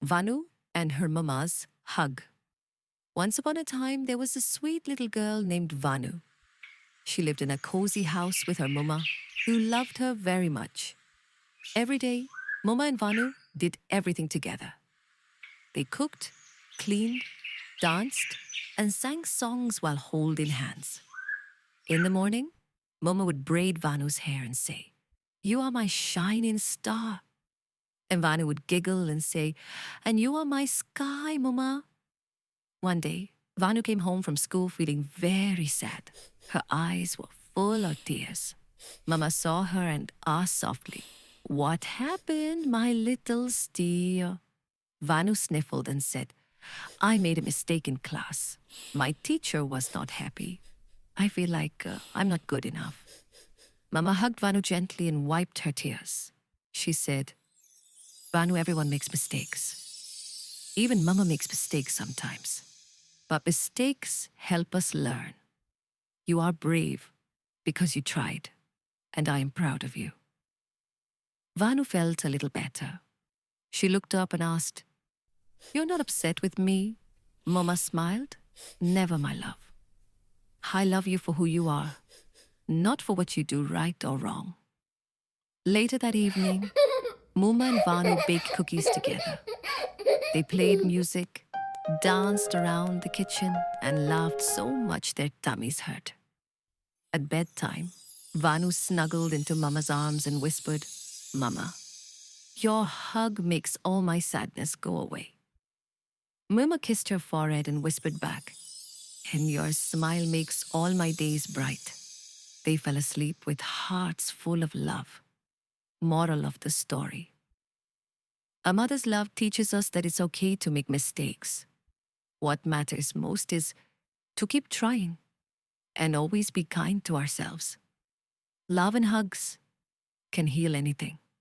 Vanu and her mama's hug. Once upon a time, there was a sweet little girl named Vanu. She lived in a cozy house with her Mumma, who loved her very much. Every day, Mumma and Vanu did everything together. They cooked, cleaned, danced, and sang songs while holding hands. In the morning, Mumma would braid Vanu's hair and say, "You are my shining star." And Vanu would giggle and say, "And you are my sky, Mumma." One day, Vanu came home from school feeling very sad. Her eyes were full of tears. Mama saw her and asked softly, "What happened, my little steer?" Vanu sniffled and said, "I made a mistake in class. My teacher was not happy. I feel like I'm not good enough." Mama hugged Vanu gently and wiped her tears. She said, "Vanu, everyone makes mistakes. Even Mama makes mistakes sometimes. But mistakes help us learn. You are brave because you tried, and I am proud of you." Vanu felt a little better. She looked up and asked, "You're not upset with me?" Mama smiled. "Never, my love. I love you for who you are, not for what you do right or wrong." Later that evening, Mumma and Vanu baked cookies together. They played music, danced around the kitchen, and laughed so much their tummies hurt. At bedtime, Vanu snuggled into Mama's arms and whispered, "Mama, your hug makes all my sadness go away." Mumma kissed her forehead and whispered back, "And your smile makes all my days bright." They fell asleep with hearts full of love. Moral of the story: a mother's love teaches us that it's okay to make mistakes. What matters most is to keep trying and always be kind to ourselves. Love and hugs can heal anything.